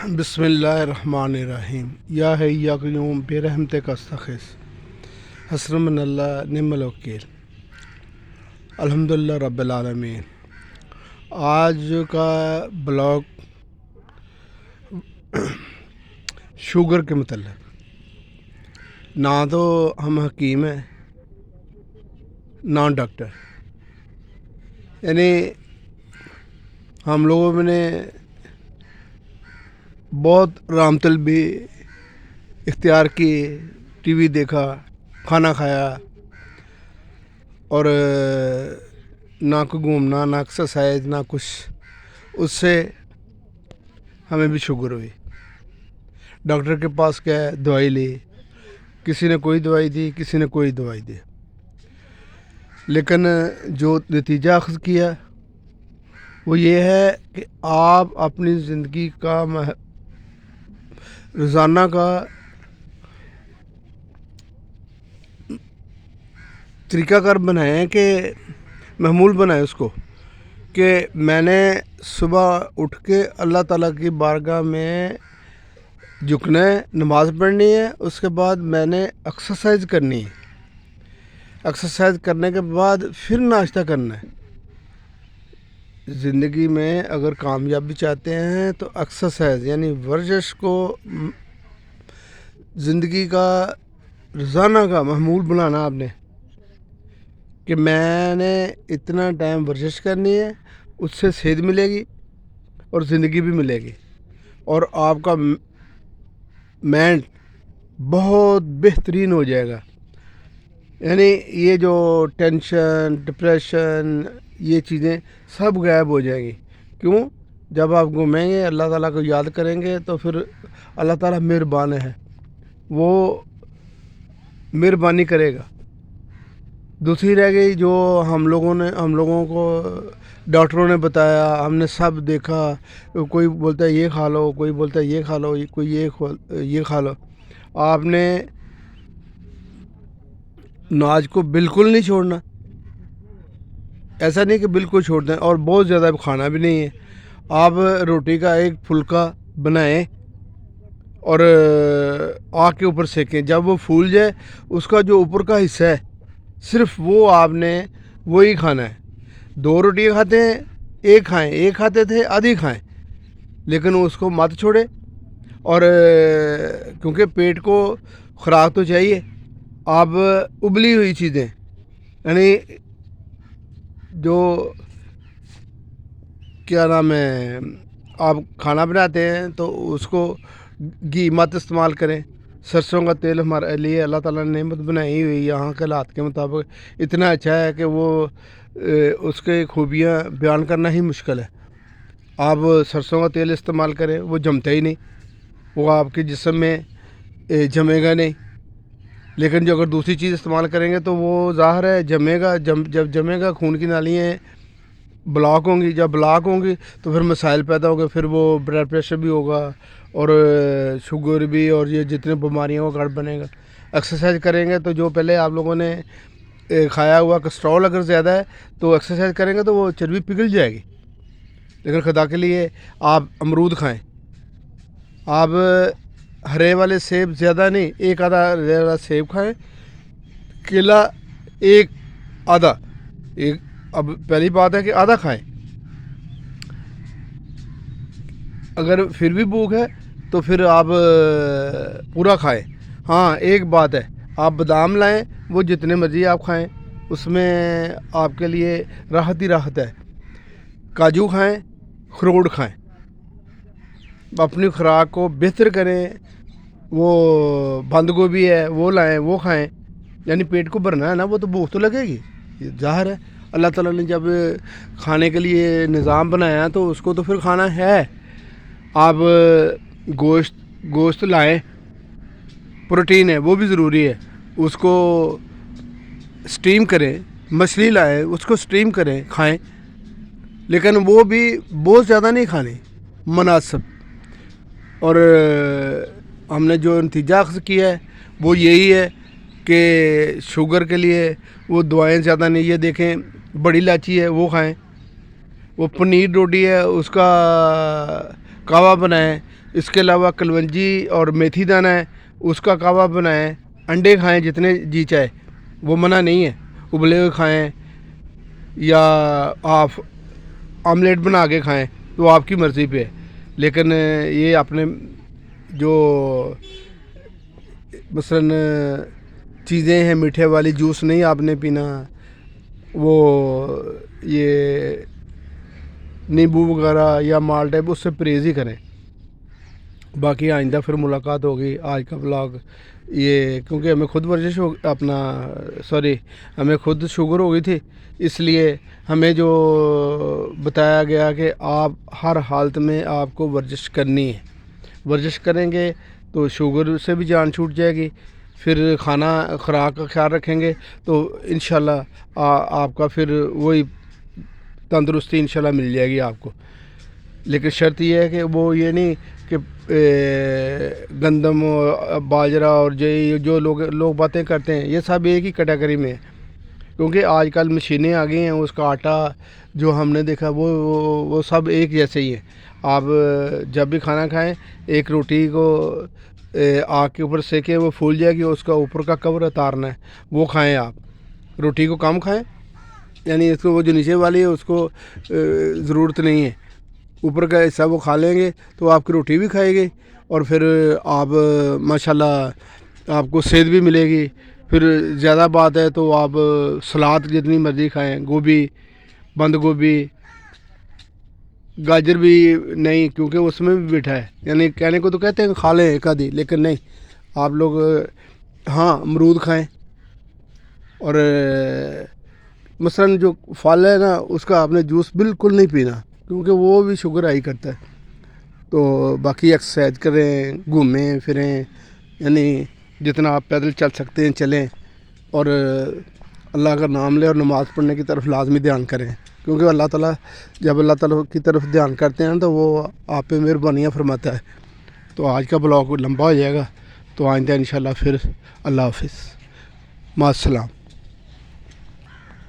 बिस्मिल्लाहिर्रहमानिर्रहीम या है या क़य्यूम बेरहमतिक अस्तग़ीस हस्बुनल्लाह निअमल वकील अल्हम्दुलिल्लाह रब्बिल आलमीन। आज का ब्लॉग शुगर के मतलब। ना तो हम हकीम हैं ना डॉक्टर, यानी हम लोगों ने बहुत रामतलबी इख्तियार की, टीवी देखा, खाना खाया और ना को घूमना, ना एक्सरसाइज, ना कुछ। उससे हमें भी शुगर हुई। डॉक्टर के पास गए, दवाई ली, किसी ने कोई दवाई दी, किसी ने कोई दवाई दी, लेकिन जो नतीजा अख़ज़ किया वो ये है कि आप अपनी ज़िंदगी का रोज़ाना का तरीक़ाकार बनाएं, कि महमूल बनाएं उसको, कि मैंने सुबह उठ के अल्लाह ताला की बारगाह में झुकना है, नमाज़ पढ़नी है, उसके बाद मैंने एक्सरसाइज करनी है, एक्सरसाइज करने के बाद फिर नाश्ता करना है। ज़िंदगी में अगर कामयाबी चाहते हैं तो एक्सरसाइज यानी वर्जिश को ज़िंदगी का रोज़ाना का महमूल बनाना आपने, कि मैंने इतना टाइम वर्जिश करनी है, उससे सेहत मिलेगी और ज़िंदगी भी मिलेगी और आपका माइंड बहुत बेहतरीन हो जाएगा। यानी ये जो टेंशन, डिप्रेशन, ये चीज़ें सब गायब हो जाएंगी। क्यों? जब आप घूमेंगे, अल्लाह ताला को याद करेंगे, तो फिर अल्लाह ताला मेहरबान है, वो मेहरबानी करेगा। दूसरी रह गई जो हम लोगों को डॉक्टरों ने बताया, हमने सब देखा, कोई बोलता है ये खा लो, कोई बोलता है ये खा लो, कोई ये खा लो। आपने नाज को बिल्कुल नहीं छोड़ना, ऐसा नहीं कि बिल्कुल छोड़ दें, और बहुत ज़्यादा खाना भी नहीं है। आप रोटी का एक फुल्का बनाएं और आग के ऊपर सेकें, जब वो फूल जाए उसका जो ऊपर का हिस्सा है सिर्फ वो आपने वही खाना है। 2 रोटियां खाते हैं, एक खाएं, एक खाते थे आधी खाएं, लेकिन उसको मत छोड़े। और क्योंकि पेट को खुराक तो चाहिए। आप उबली हुई चीज़ें, यानी जो क्या नाम है, आप खाना बनाते हैं तो उसको घी मत इस्तेमाल करें। सरसों का तेल हमारे लिए अल्लाह ताला ने नेमत बनाई हुई, यहाँ के हालात के मुताबिक इतना अच्छा है कि वो उसके खूबियाँ बयान करना ही मुश्किल है। आप सरसों का तेल इस्तेमाल करें, वो जमता ही नहीं, वो आपके जिस्म में जमेगा नहीं। लेकिन जो अगर दूसरी चीज़ इस्तेमाल करेंगे तो वो ज़ाहिर है जमेगा। जब जमेगा, खून की नालियाँ ब्लॉक होंगी, जब ब्लॉक होंगी तो फिर मसाइल पैदा होंगे, फिर वो ब्लड प्रेशर भी होगा और शुगर भी, और ये जितने बीमारियों का गढ़ बनेगा। एक्सरसाइज करेंगे तो जो पहले आप लोगों ने खाया हुआ कोलेस्ट्रॉल अगर ज़्यादा है तो एक्सरसाइज करेंगे तो वो चर्बी पिघल जाएगी। लेकिन खुदा के लिए आप अमरूद खाएं, आप हरे वाले सेब ज़्यादा नहीं, एक आधा हरे वाला सेब खाएं, केला एक आधा, एक, अब पहली बात है कि आधा खाएं। अगर फिर भी भूख है तो फिर आप पूरा खाएं। हाँ, एक बात है, आप बादाम लाएं, वो जितने मर्ज़ी आप खाएं, उसमें आपके लिए राहत ही राहत है। काजू खाएं, अखरोट खाएं, अपनी खुराक को बेहतर करें। वो बंद गोभी है वो लाएं, वो खाएं, यानी पेट को भरना है ना, वो तो भूख तो लगेगी, ज़ाहिर है। अल्लाह ताला ने जब खाने के लिए निज़ाम बनाया तो उसको तो फिर खाना है। आप गोश्त लाएं, प्रोटीन है वो भी ज़रूरी है, उसको स्टीम करें। मछली लाएं, उसको स्टीम करें, खाएं, लेकिन वो भी बहुत ज़्यादा नहीं खाने, मुनासिब। और हमने जो नतीजा अख़ज़ किया है वो यही है कि शुगर के लिए वो दवाएं ज़्यादा नहीं। ये देखें, बड़ी इलायची है वो खाएं, वो पनीर रोटी है उसका कावा बनाएं, اس کے علاوہ کلونجی اور میتھی دانہ ہے اس کا کعوہ بنائیں. انڈے کھائیں جتنے جی چاہے, وہ منع نہیں ہے. ابلے ہوئے کھائیں یا آپ آملیٹ بنا کے کھائیں تو آپ کی مرضی پہ ہے. لیکن یہ اپنے جو مثلاً چیزیں ہیں میٹھے والی, جوس نہیں آپ نے پینا, وہ یہ نیمبو وغیرہ یا مال ٹائپ, اس سے پرہیز ہی کریں. باقی آئندہ پھر ملاقات ہوگی. آج کا بلاگ یہ کیونکہ ہمیں خود ورزش ہمیں خود شوگر ہو گئی تھی, اس لیے ہمیں جو بتایا گیا کہ آپ ہر حالت میں آپ کو ورزش کرنی ہے. ورزش کریں گے تو شوگر سے بھی جان چھوٹ جائے گی. پھر کھانا خوراک کا خیال رکھیں گے تو انشاءاللہ آپ کا پھر وہی تندرستی انشاءاللہ مل جائے گی آپ کو. لیکن شرط یہ ہے کہ وہ یہ نہیں کہ گندم باجرہ اور جو لوگ باتیں کرتے ہیں یہ سب ایک ہی کیٹیگری میں ہے. کیونکہ آج کل مشینیں آ گئی ہیں, اس کا آٹا جو ہم نے دیکھا وہ سب ایک جیسے ہی ہیں. آپ جب بھی کھانا کھائیں ایک روٹی کو آگ کے اوپر سیکیں, وہ پھول جائے گی, اس کا اوپر کا کور اتارنا ہے, وہ کھائیں. آپ روٹی کو کم کھائیں, یعنی اس کو وہ جو نیچے والی ہے اس کو ضرورت نہیں ہے, اوپر کا حصہ وہ کھا لیں گے تو آپ کی روٹی بھی کھائے گی اور پھر آپ ماشاءاللہ آپ کو صحت بھی ملے گی. پھر زیادہ بات ہے تو آپ سلاد جتنی مرضی کھائیں, گوبھی, بند گوبھی, گاجر بھی نہیں کیونکہ اس میں بھی میٹھا ہے. یعنی کہنے کو تو کہتے ہیں کھا لیں ایک آدھی, لیکن نہیں, آپ لوگ ہاں امرود کھائیں. اور مثلاً جو پھل ہے نا اس کا آپ نے جوس بالکل نہیں پینا کیونکہ وہ بھی شوگر ہائی کرتا ہے. تو باقی ایکسرسائز کریں, گھومیں پھریں, یعنی جتنا آپ پیدل چل سکتے ہیں چلیں, اور اللہ کا نام لیں اور نماز پڑھنے کی طرف لازمی دھیان کریں. کیونکہ اللہ تعالیٰ جب اللہ تعالیٰ کی طرف دھیان کرتے ہیں تو وہ آپ پہ مہربانیاں فرماتا ہے. تو آج کا بلاگ لمبا ہو جائے گا, تو آئندہ انشاءاللہ پھر اللہ حافظ, مع السلام.